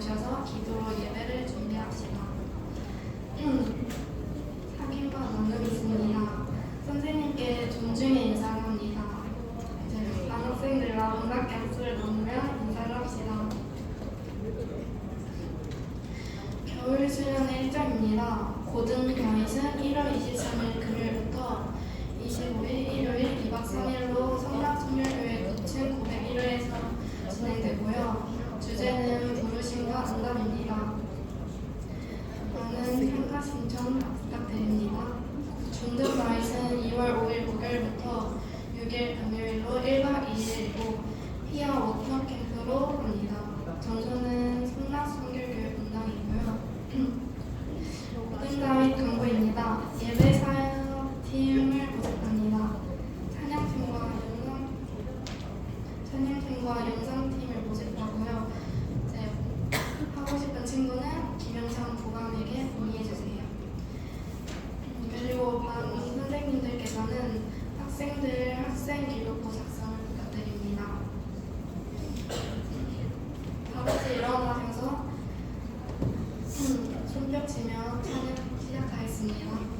모셔서 기도로 예배를 준비합시다. 사진과 나눔 있습니다. 선생님께 존중의 인사를 합니다. 이제 반학생들과 문학 약수를 나누며 인사를 합시다. 겨울 수련회 일정입니다. 고등병잇은 1월 23일 금요일부터 25일 일요일 2박 3일로 성락순결교회 9층 901호에서 진행되고요. 주제는 부르심과 응답입니다. 많은 참가 신청 부탁드립니다. 중등병잇은 2월 5일 목요일부터 6일 금요일로 1박 2일이고 피아 워터 캠프로 합니다. 장소는 성락순결교회 본당이고요. 응답 및 광고입니다. 예배 사역팀을 모집합니다. 찬양팀과 영상팀을 모집하고요. 이제 하고 싶은 친구는 김영상 부감에게 문의해주세요. 그리고 반 선생님들께서는 학생들 학생 기록부 작성을 부탁드립니다. 다 같이 일어나셔서 손뼉 치며 찬양 시작하겠습니다.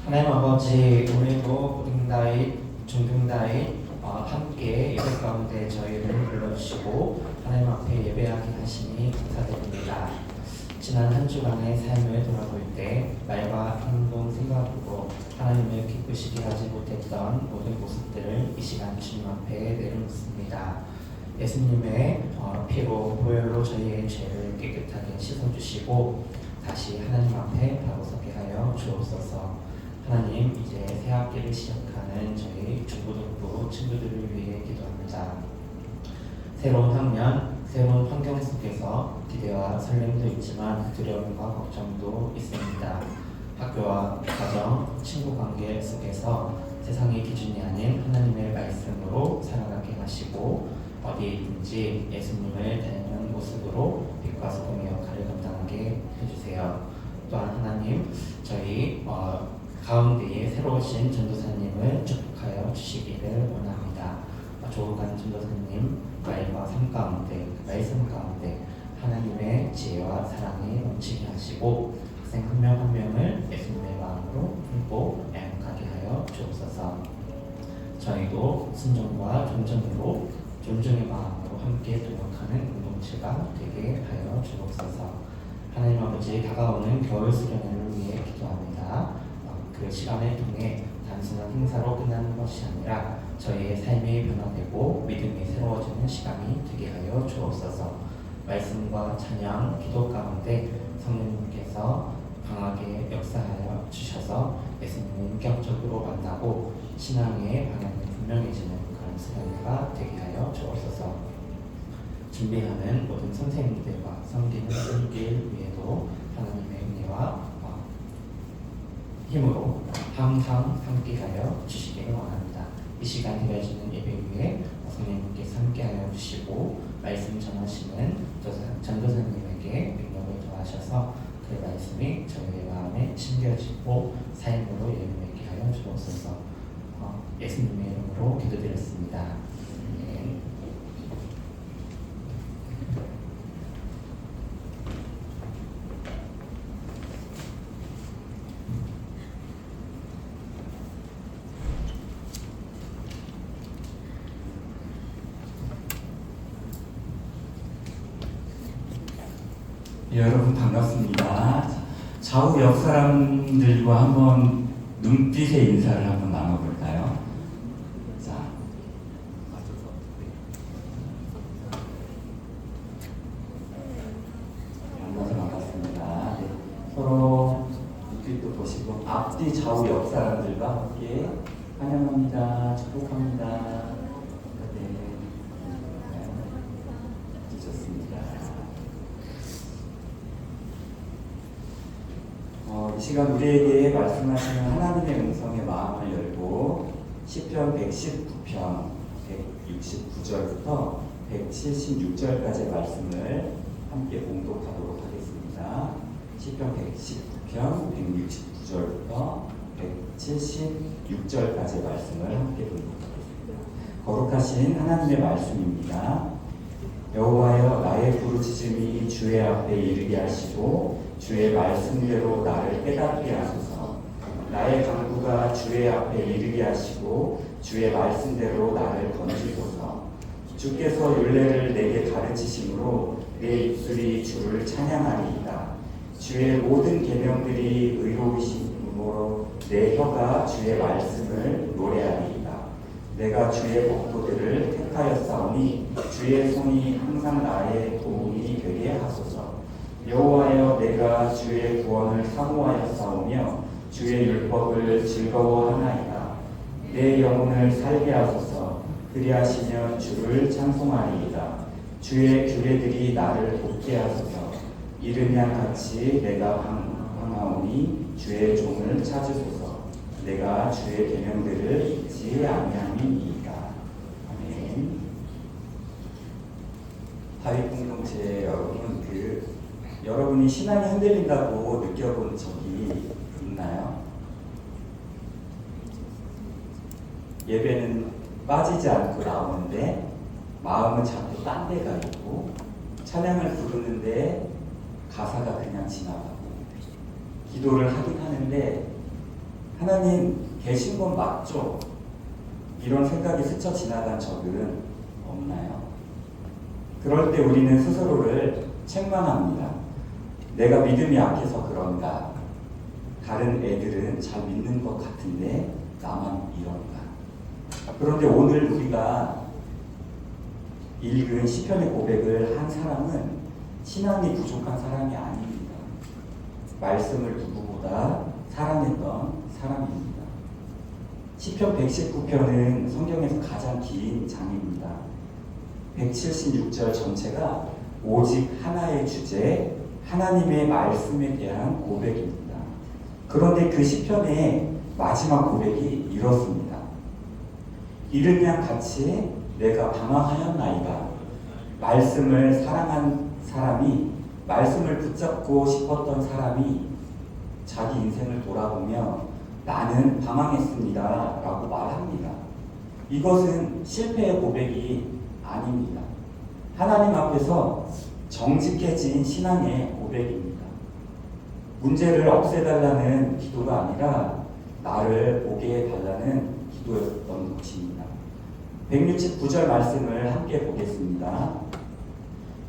하나님 아버지, 오늘도 우등다이, 중등다이 함께 예배 가운데 저희를 불러주시고 하나님 앞에 예배하게 하시니 감사드립니다. 지난 한 주간의 삶을 돌아볼 때 말과 행동, 생각으로 하나님을 기쁘시게 하지 못했던 모든 모습들을 이 시간 주님 앞에 내려놓습니다. 예수님의 피로 보혈로 저희의 죄를 깨끗하게 씻어주시고 다시 하나님 앞에 바로 서게 하여 주옵소서. 하나님, 이제 새 학기를 시작하는 저희 중고등부 친구들을 위해 기도합니다. 새로운 학년, 새로운 환경 속에서 기대와 설렘도 있지만 두려움과 걱정도 있습니다. 학교와 가정, 친구 관계 속에서 세상의 기준이 아닌 하나님의 말씀으로 살아가게 하시고 어디에 있든지 예수님을 닮은 모습으로 빛과 소금의 역할을 감당하게 해주세요. 또한 하나님, 저희 가운데에 새로우신 전도사님을 축복하여 주시기를 원합니다. 조국한 전도사님 말과 삶 가운데, 말씀 가운데 하나님의 지혜와 사랑이 넘치게 하시고 학생 한 명 한 명을 예수님의 마음으로 품고 애용하게 하여 주옵소서. 저희도 순종과 존중으로 존중의 마음으로 함께 동역하는 공동체가 되게 하여 주옵소서. 하나님 아버지, 다가오는 겨울 수련회를 위해 기도합니다. 그 시간을 통해 단순한 행사로 끝나는 것이 아니라 저희의 삶이 변화되고 믿음이 새로워지는 시간이 되게 하여 주옵소서. 말씀과 찬양, 기도 가운데 성령님께서 강하게 역사하여 주셔서 예수님을 인격적으로 만나고 신앙의 방향이 분명해지는 그런 시간이 되게 하여 주옵소서. 준비하는 모든 선생님들과 섬기는 분들 위에도 하나님의 은혜와 힘으로 항상 함께하여 주시기를 원합니다. 이 시간 드려지는 예배 위에 성령님께서 함께하여 주시고 말씀 전하시는 전도사님에게 능력을 더하셔서 그 말씀이 저희의 마음에 심겨지고 삶으로 예배하게 하여 주옵소서. 예수님의 이름으로 기도드렸습니다. 네. 여러분 반갑습니다. 좌우 옆 사람들과 한번 눈빛의 인사를 한번 나눠볼까요? 자, 만나서 반갑습니다. 네. 서로 눈빛도 보시고 앞뒤 좌우 옆 사람들과 함께 환영합니다. 축복합니다. 네, 좋습니다. 이 시간 우리에게 말씀하시는 하나님의 음성의 마음을 열고 시편 119편 169절부터 176절까지의 말씀을 함께 봉독하도록 하겠습니다. 시편 119편 169절부터 176절까지의 말씀을 함께 봉독하겠습니다. 거룩하신 하나님의 말씀입니다. 여호와여, 나의 부르짖음이 주의 앞에 이르게 하시고 주의 말씀대로 나를 깨닫게 하소서. 나의 간구가 주의 앞에 이르게 하시고 주의 말씀대로 나를 건지소서. 주께서 율례를 내게 가르치심으로 내 입술이 주를 찬양하리이다. 주의 모든 계명들이 의로우심으로 내 혀가 주의 말씀을 노래하리이다. 내가 주의 법도들을 택하였사오니 주의 손이 항상 나의 도움이 되게 하소서. 여호와여, 내가 주의 구원을 사모하였사오며 주의 율법을 즐거워하나이다. 내 영혼을 살게 하소서. 그리하시면 주를 찬송하리이다. 주의 규례들이 나를 돕게 하소서. 이른 양같이 내가 방황하오니 주의 종을 찾으소서. 내가 주의 계명들을 잊지 아니함이니이다. 아멘. 다윗 공동체 여러분, 여러분이 신앙이 흔들린다고 느껴본 적이 있나요? 예배는 빠지지 않고 나오는데 마음은 자꾸 딴 데 가 있고, 찬양을 부르는데 가사가 그냥 지나가고, 기도를 하긴 하는데 하나님 계신 건 맞죠? 이런 생각이 스쳐 지나간 적은 없나요? 그럴 때 우리는 스스로를 책망합니다. 내가 믿음이 약해서 그런가? 다른 애들은 잘 믿는 것 같은데 나만 이런가? 그런데 오늘 우리가 읽은 시편의 고백을 한 사람은 신앙이 부족한 사람이 아닙니다. 말씀을 누구보다 사랑했던 사람입니다. 시편 119편은 성경에서 가장 긴 장입니다. 176절 전체가 오직 하나의 주제, 하나님의 말씀에 대한 고백입니다. 그런데 그 시편의 마지막 고백이 이렇습니다. 이른 양 같이 내가 방황하였나이다. 말씀을 사랑한 사람이, 말씀을 붙잡고 싶었던 사람이 자기 인생을 돌아보며 나는 방황했습니다 라고 말합니다. 이것은 실패의 고백이 아닙니다. 하나님 앞에서 정직해진 신앙의 고백입니다. 문제를 없애달라는 기도가 아니라 나를 보게 해달라는 기도였던 것입니다. 169절 말씀을 함께 보겠습니다.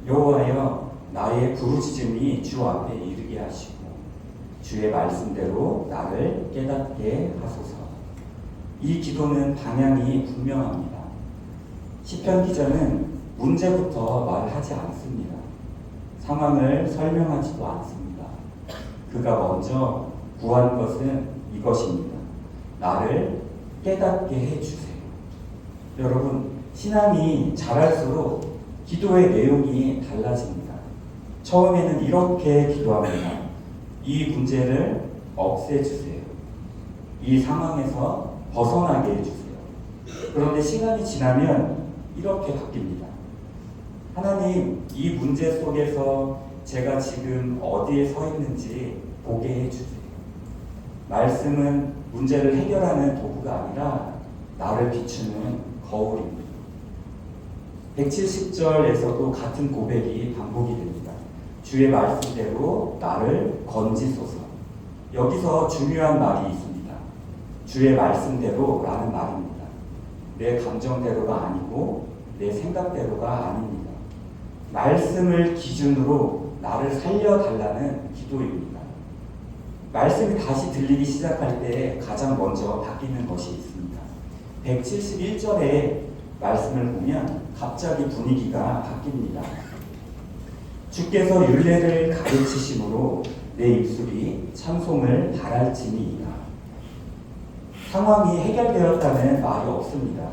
여호와여 나의 부르짖음이 주 앞에 이르게 하시고 주의 말씀대로 나를 깨닫게 하소서. 이 기도는 방향이 분명합니다. 시편 기자는 문제부터 말하지 않습니다. 상황을 설명하지도 않습니다. 그가 먼저 구한 것은 이것입니다. 나를 깨닫게 해주세요. 여러분, 신앙이 자랄수록 기도의 내용이 달라집니다. 처음에는 이렇게 기도합니다. 이 문제를 없애주세요. 이 상황에서 벗어나게 해주세요. 그런데 시간이 지나면 이렇게 바뀝니다. 하나님, 이 문제 속에서 제가 지금 어디에 서 있는지 보게 해주세요. 말씀은 문제를 해결하는 도구가 아니라 나를 비추는 거울입니다. 170절에서도 같은 고백이 반복이 됩니다. 주의 말씀대로 나를 건지소서. 여기서 중요한 말이 있습니다. 주의 말씀대로 라는 말입니다. 내 감정대로가 아니고 내 생각대로가 아닙니다. 말씀을 기준으로 나를 살려달라는 기도입니다. 말씀이 다시 들리기 시작할 때 가장 먼저 바뀌는 것이 있습니다. 171절에 말씀을 보면 갑자기 분위기가 바뀝니다. 주께서 율례를 가르치심으로 내 입술이 찬송을 바랄지니이다. 상황이 해결되었다는 말이 없습니다.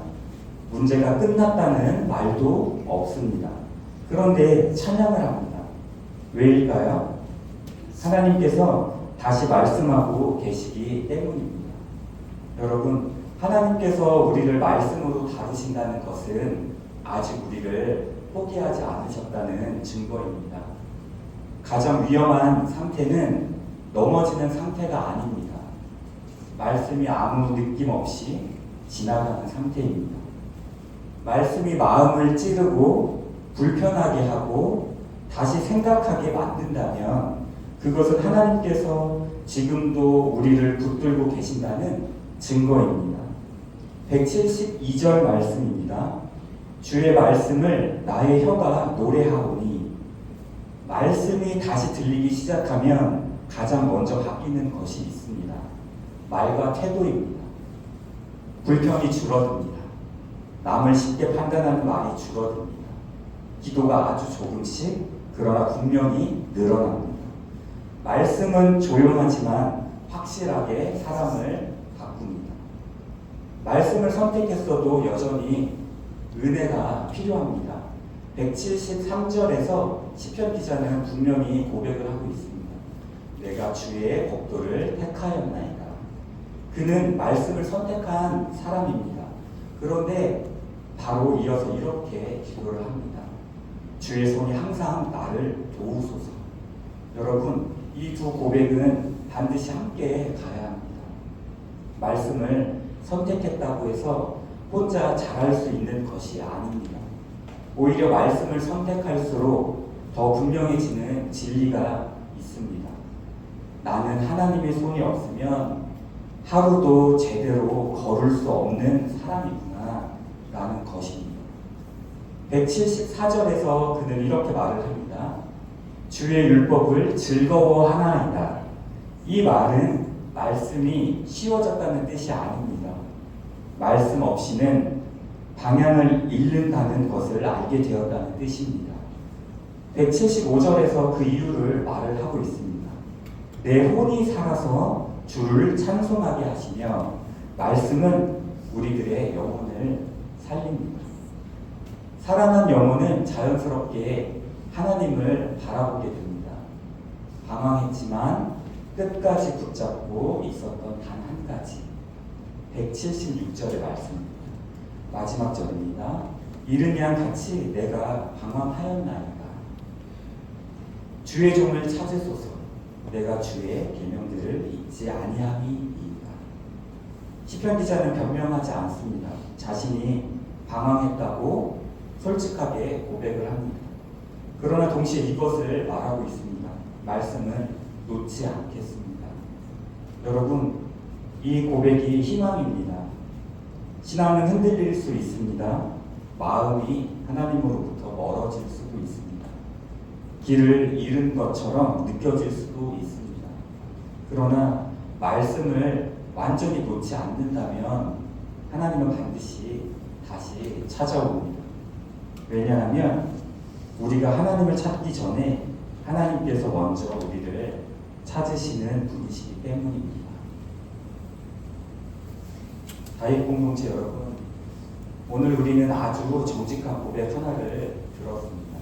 문제가 끝났다는 말도 없습니다. 그런데 찬양을 합니다. 왜일까요? 하나님께서 다시 말씀하고 계시기 때문입니다. 여러분, 하나님께서 우리를 말씀으로 다루신다는 것은 아직 우리를 포기하지 않으셨다는 증거입니다. 가장 위험한 상태는 넘어지는 상태가 아닙니다. 말씀이 아무 느낌 없이 지나가는 상태입니다. 말씀이 마음을 찌르고 불편하게 하고 다시 생각하게 만든다면 그것은 하나님께서 지금도 우리를 붙들고 계신다는 증거입니다. 172절 말씀입니다. 주의 말씀을 나의 혀가 노래하오니. 말씀이 다시 들리기 시작하면 가장 먼저 바뀌는 것이 있습니다. 말과 태도입니다. 불평이 줄어듭니다. 남을 쉽게 판단하는 말이 줄어듭니다. 기도가 아주 조금씩 그러나 분명히 늘어납니다. 말씀은 조용하지만 확실하게 사람을 바꿉니다. 말씀을 선택했어도 여전히 은혜가 필요합니다. 173절에서 시편 기자는 분명히 고백을 하고 있습니다. 내가 주의 법도를 택하였나이다. 그는 말씀을 선택한 사람입니다. 그런데 바로 이어서 이렇게 기도를 합니다. 주의 손이 항상 나를 도우소서. 여러분, 이 두 고백은 반드시 함께 가야 합니다. 말씀을 선택했다고 해서 혼자 잘할 수 있는 것이 아닙니다. 오히려 말씀을 선택할수록 더 분명해지는 진리가 있습니다. 나는 하나님의 손이 없으면 하루도 제대로 걸을 수 없는 사람이구나 라는 것입니다. 174절에서 그는 이렇게 말을 합니다. 주의 율법을 즐거워하나이다. 이 말은 말씀이 쉬워졌다는 뜻이 아닙니다. 말씀 없이는 방향을 잃는다는 것을 알게 되었다는 뜻입니다. 175절에서 그 이유를 말을 하고 있습니다. 내 혼이 살아서 주를 찬송하게 하시며 말씀은 우리들의 영혼을 살립니다. 살아난 영혼은 자연스럽게 하나님을 바라보게 됩니다. 방황했지만 끝까지 붙잡고 있었던 단 한 가지 176절의 말씀입니다. 마지막 절입니다. 이른 양 같이 내가 방황하였나이다. 주의 종을 찾으소서. 내가 주의 계명들을 잊지 아니함이니이다. 시편 기자는 변명하지 않습니다. 자신이 방황했다고 솔직하게 고백을 합니다. 그러나 동시에 이것을 말하고 있습니다. 말씀은 놓지 않겠습니다. 여러분, 이 고백이 희망입니다. 신앙은 흔들릴 수 있습니다. 마음이 하나님으로부터 멀어질 수도 있습니다. 길을 잃은 것처럼 느껴질 수도 있습니다. 그러나 말씀을 완전히 놓지 않는다면 하나님은 반드시 다시 찾아옵니다. 왜냐하면 우리가 하나님을 찾기 전에 하나님께서 먼저 우리를 찾으시는 분이시기 때문입니다. 다윗 공동체 여러분, 오늘 우리는 아주 정직한 고백 하나를 들었습니다.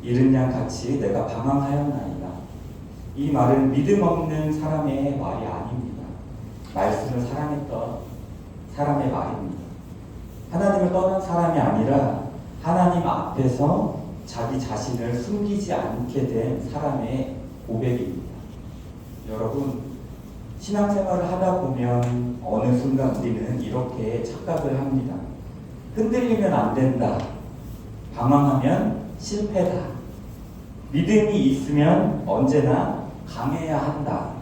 이른 양 같이 내가 방황하였나이다. 이 말은 믿음 없는 사람의 말이 아닙니다. 말씀을 사랑했던 사람의 말입니다. 하나님을 떠난 사람이 아니라 하나님 앞에서 자기 자신을 숨기지 않게 된 사람의 고백입니다. 여러분, 신앙생활을 하다 보면 어느 순간 우리는 이렇게 착각을 합니다. 흔들리면 안 된다. 방황하면 실패다. 믿음이 있으면 언제나 강해야 한다.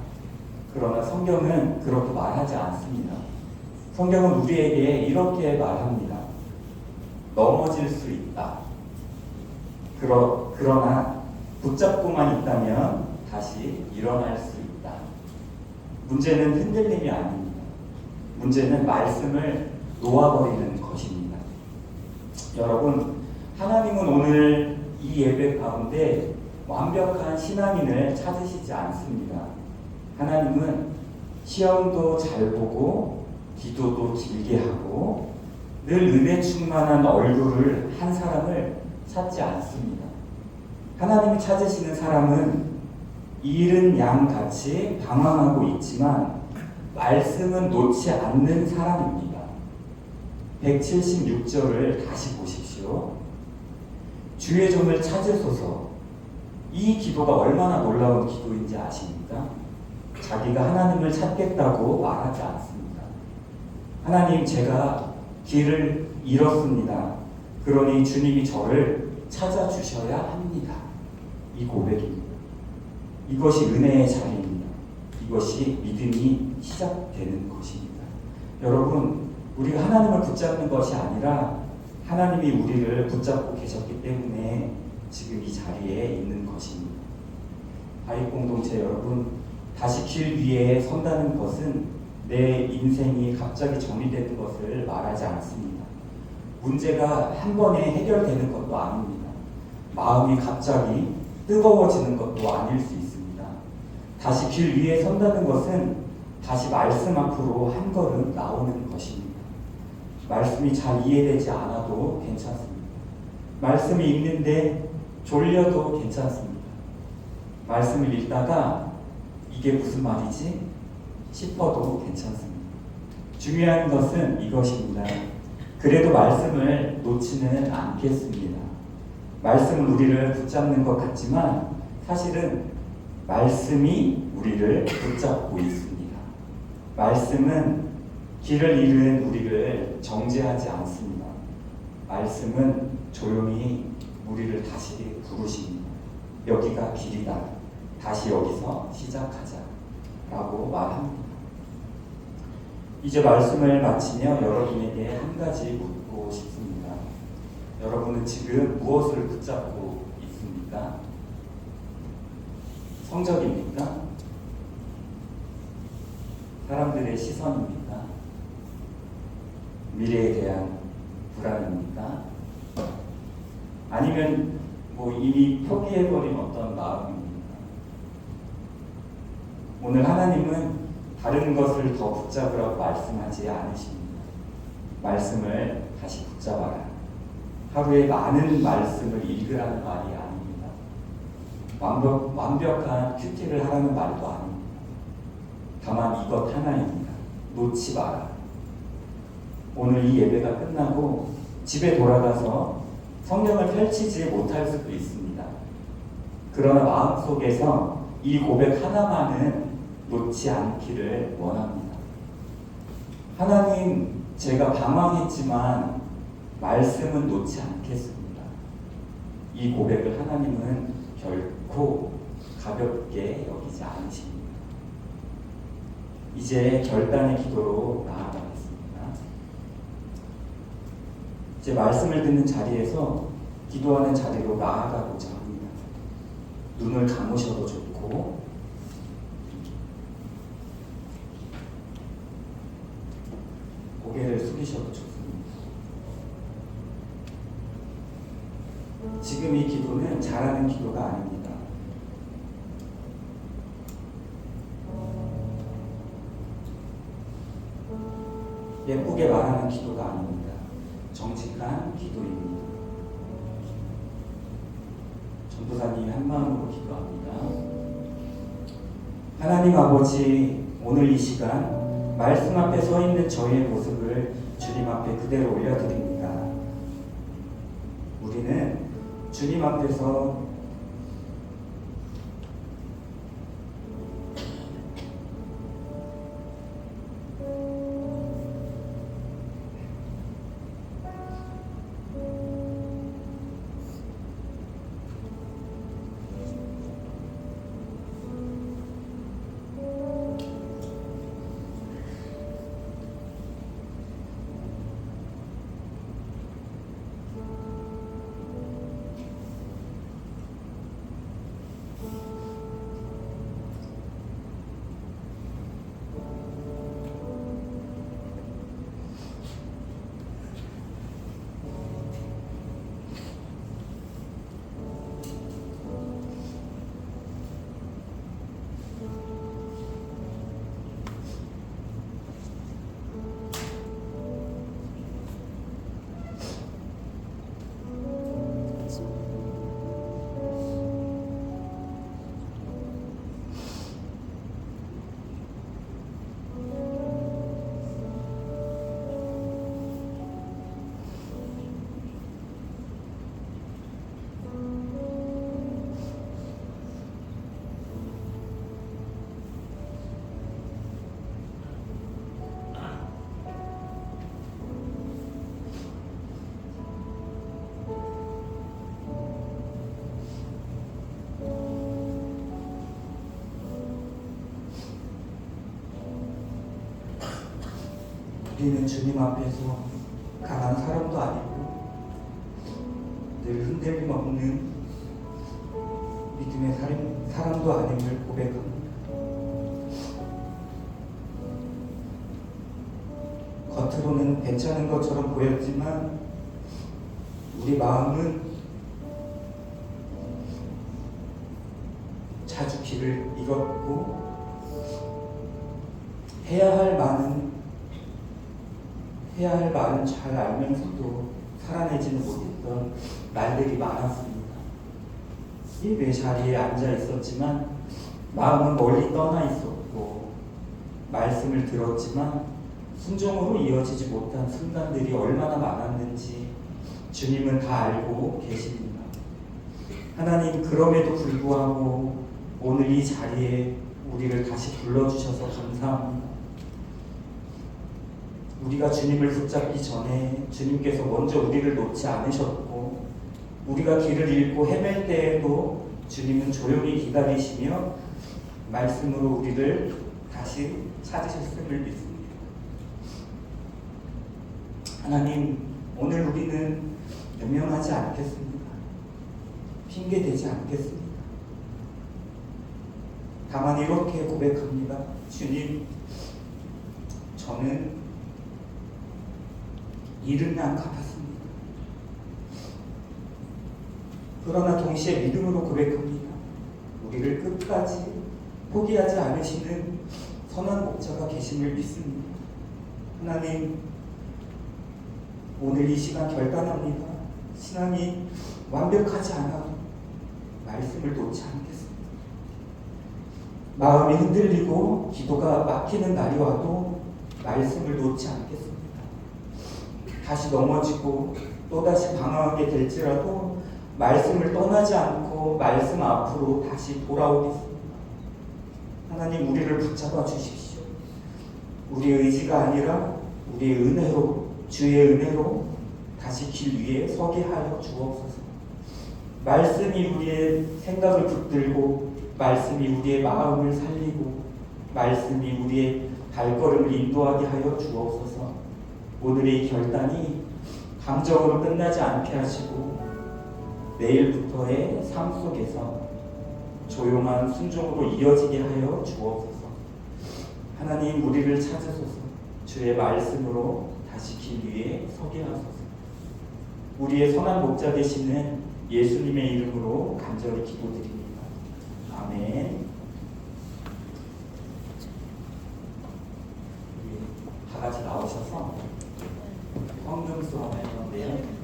그러나 성경은 그렇게 말하지 않습니다. 성경은 우리에게 이렇게 말합니다. 넘어질 수 있다. 그러나 붙잡고만 있다면 다시 일어날 수 있다. 문제는 흔들림이 아닙니다. 문제는 말씀을 놓아버리는 것입니다. 여러분, 하나님은 오늘 이 예배 가운데 완벽한 신앙인을 찾으시지 않습니다. 하나님은 시험도 잘 보고 기도도 길게 하고 늘 은혜 충만한 얼굴을 한 사람을 찾지 않습니다. 하나님이 찾으시는 사람은 잃은 양같이 방황하고 있지만 말씀은 놓지 않는 사람입니다. 176절을 다시 보십시오. 주의 종을 찾으소서. 이 기도가 얼마나 놀라운 기도인지 아십니까? 자기가 하나님을 찾겠다고 말하지 않습니다. 하나님, 제가 길을 잃었습니다. 그러니 주님이 저를 찾아주셔야 합니다. 이 고백입니다. 이것이 은혜의 자리입니다. 이것이 믿음이 시작되는 것입니다. 여러분, 우리가 하나님을 붙잡는 것이 아니라 하나님이 우리를 붙잡고 계셨기 때문에 지금 이 자리에 있는 것입니다. 다윗 공동체 여러분, 다시 길 위에 선다는 것은 내 인생이 갑자기 정리되는 것을 말하지 않습니다. 문제가 한 번에 해결되는 것도 아닙니다. 마음이 갑자기 뜨거워지는 것도 아닐 수 있습니다. 다시 길 위에 선다는 것은 다시 말씀 앞으로 한 걸음 나오는 것입니다. 말씀이 잘 이해되지 않아도 괜찮습니다. 말씀이 읽는데 졸려도 괜찮습니다. 말씀을 읽다가 이게 무슨 말이지? 싶어도 괜찮습니다. 중요한 것은 이것입니다. 그래도 말씀을 놓지는 않겠습니다. 말씀은 우리를 붙잡는 것 같지만 사실은 말씀이 우리를 붙잡고 있습니다. 말씀은 길을 잃은 우리를 정죄하지 않습니다. 말씀은 조용히 우리를 다시 부르십니다. 여기가 길이다. 다시 여기서 시작하자. 라고 말합니다. 이제 말씀을 마치며 여러분에게 한 가지 묻고 싶습니다. 여러분은 지금 무엇을 붙잡고 있습니까? 성적입니까? 사람들의 시선입니까? 미래에 대한 불안입니까? 아니면 이미 포기해버린 어떤 마음입니까? 오늘 하나님은 다른 것을 더 붙잡으라고 말씀하지 않으십니다. 말씀을 다시 붙잡아라. 하루에 많은 말씀을 읽으라는 말이 아닙니다. 완벽한 큐티를 하라는 말도 아닙니다. 다만 이것 하나입니다. 놓지 마라. 오늘 이 예배가 끝나고 집에 돌아가서 성경을 펼치지 못할 수도 있습니다. 그러나 마음속에서 이 고백 하나만은 놓지 않기를 원합니다. 하나님, 제가 방황했지만 말씀은 놓지 않겠습니다. 이 고백을 하나님은 결코 가볍게 여기지 않으십니다. 이제 결단의 기도로 나아가겠습니다. 이제 말씀을 듣는 자리에서 기도하는 자리로 나아가고자 합니다. 눈을 감으셔도 좋고 고개를 숙이셔도 좋습니다. 지금 이 기도는 잘하는 기도가 아닙니다. 예쁘게 말하는 기도가 아닙니다. 정직한 기도입니다. 전도사님이 한 마음으로 기도합니다. 하나님 아버지, 오늘 이 시간 말씀 앞에 서 있는 저희의 모습을 주님 앞에 그대로 올려드립니다. 우리는 주님 앞에서 우리는 주님 앞에서 강한 사람도 아니고 늘 흔들림 없는 믿음의 사람도 아님을 고백합니다. 겉으로는 괜찮은 것처럼 보였지만 우리 마음은 자주 길을 잃었고 해야 할 말은 잘 알면서도 살아내지는 못했던 날들이 많았습니다. 예배 자리에 앉아 있었지만 마음은 멀리 떠나 있었고 말씀을 들었지만 순종으로 이어지지 못한 순간들이 얼마나 많았는지 주님은 다 알고 계십니다. 하나님, 그럼에도 불구하고 오늘 이 자리에 우리를 다시 불러주셔서 감사합니다. 우리가 주님을 붙잡기 전에 주님께서 먼저 우리를 놓지 않으셨고 우리가 길을 잃고 헤맬 때에도 주님은 조용히 기다리시며 말씀으로 우리를 다시 찾으셨음을 믿습니다. 하나님, 오늘 우리는 변명하지 않겠습니다. 핑계대지 않겠습니다. 다만 이렇게 고백합니다. 주님, 저는 이른 양 같았습니다. 그러나 동시에 믿음으로 고백합니다. 우리를 끝까지 포기하지 않으시는 선한 목자가 계심을 믿습니다. 하나님, 오늘 이 시간 결단합니다. 신앙이 완벽하지 않아도 말씀을 놓지 않겠습니다. 마음이 흔들리고 기도가 막히는 날이 와도 말씀을 놓지 않겠습니다. 다시 넘어지고 또다시 방황하게 될지라도 말씀을 떠나지 않고 말씀 앞으로 다시 돌아오겠습니다. 하나님, 우리를 붙잡아 주십시오. 우리의 의지가 아니라 우리의 은혜로, 주의 은혜로 다시 길 위에 서게 하여 주옵소서. 말씀이 우리의 생각을 붙들고, 말씀이 우리의 마음을 살리고, 말씀이 우리의 발걸음을 인도하게 하여 주옵소서. 오늘의 결단이 감정으로 끝나지 않게 하시고 내일부터의 삶 속에서 조용한 순종으로 이어지게 하여 주옵소서. 하나님, 우리를 찾으소서. 주의 말씀으로 다시 길 위에 서게 하소서. 우리의 선한 목자 되시는 예수님의 이름으로 간절히 기도드립니다. 아멘. 우리 다 같이 나오셔서 헌금 수업을 할 건데요.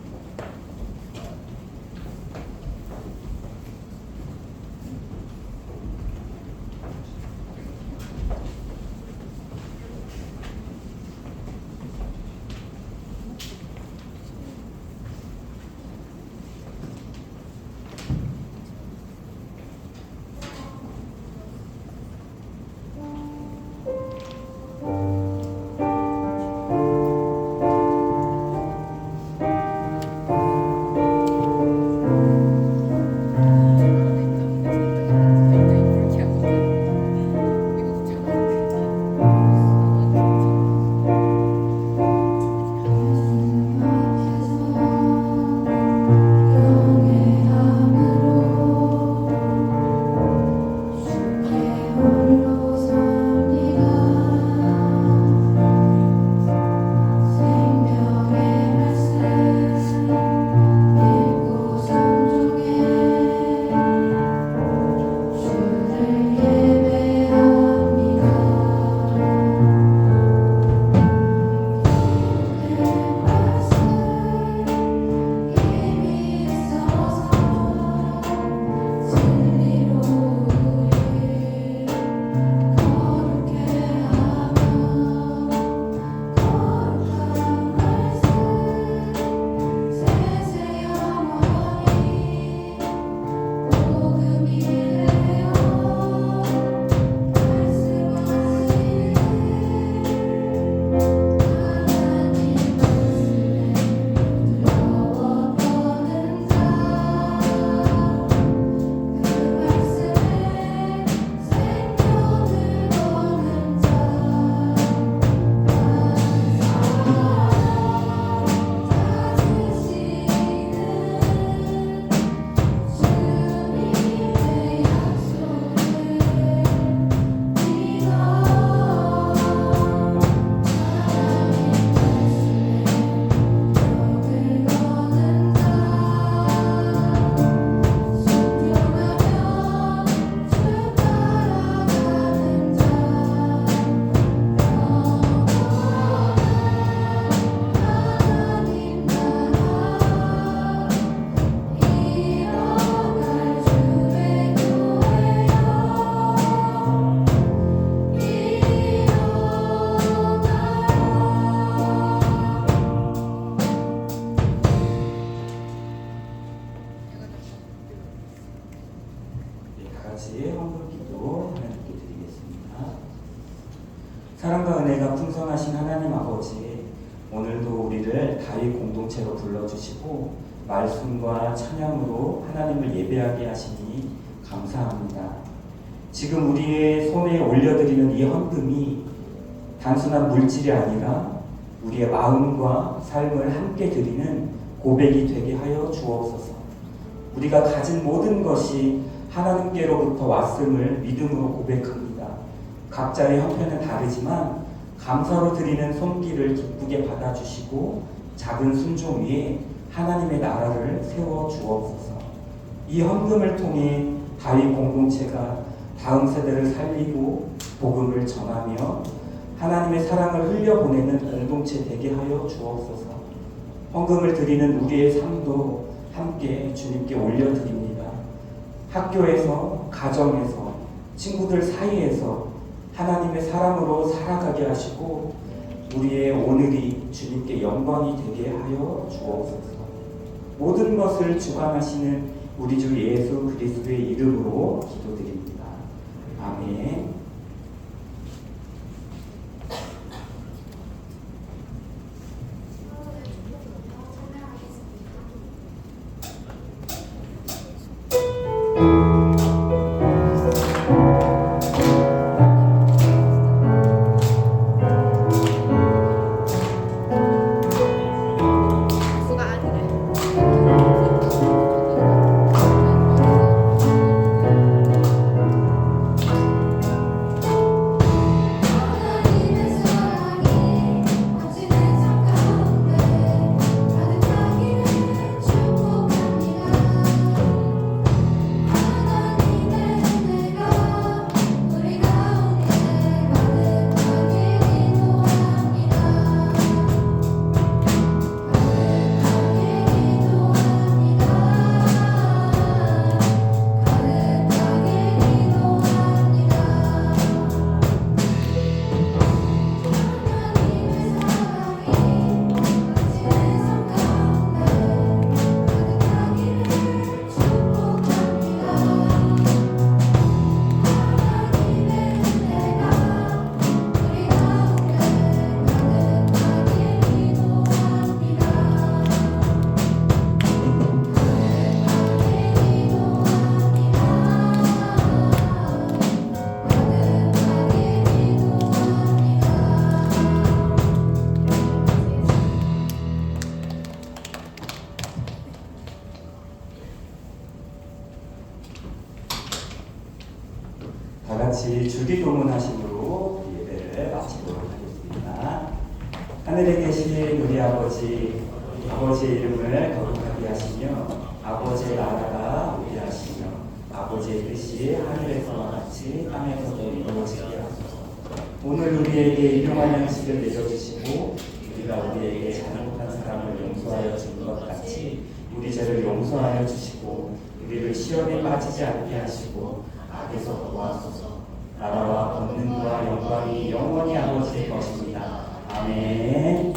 사랑과 은혜가 풍성하신 하나님 아버지, 오늘도 우리를 다윗 공동체로 불러주시고 말씀과 찬양으로 하나님을 예배하게 하시니 감사합니다. 지금 우리의 손에 올려드리는 이 헌금이 단순한 물질이 아니라 우리의 마음과 삶을 함께 드리는 고백이 되게 하여 주옵소서. 우리가 가진 모든 것이 하나님께로부터 왔음을 믿음으로 고백합니다. 각자의 형편은 다르지만 감사로 드리는 손길을 기쁘게 받아주시고 작은 순종 위에 하나님의 나라를 세워 주옵소서. 이 헌금을 통해 다윗 공동체가 다음 세대를 살리고 복음을 전하며 하나님의 사랑을 흘려보내는 공동체 되게 하여 주옵소서. 헌금을 드리는 우리의 삶도 함께 주님께 올려드립니다. 학교에서, 가정에서, 친구들 사이에서 하나님의 사랑으로 살아가게 하시고 우리의 오늘이 주님께 영광이 되게 하여 주옵소서. 모든 것을 주관하시는 우리 주 예수 그리스도의 이름으로 기도드립니다. 아멘. 다 같이 주기도문 하심으로 예배를 마치도록 하겠습니다. 하늘에 계신 우리 아버지, 아버지의 이름을 거룩하게 하시며 아버지의 나라가 오게 하시며 아버지의 뜻이 하늘에서와 같이 땅에서도 이루어지게 하소서. 오늘 우리에게 일용할 양식을 내려주시고 우리가 우리에게 잘못한 사람을 용서하여 준 것 같이 우리 죄를 용서하여 주시고 우리를 시험에 빠지지 않게 하시고 악에서 구하소서. 나라와 권능과 영광이 영원히 아버지의 것입니다. 아멘.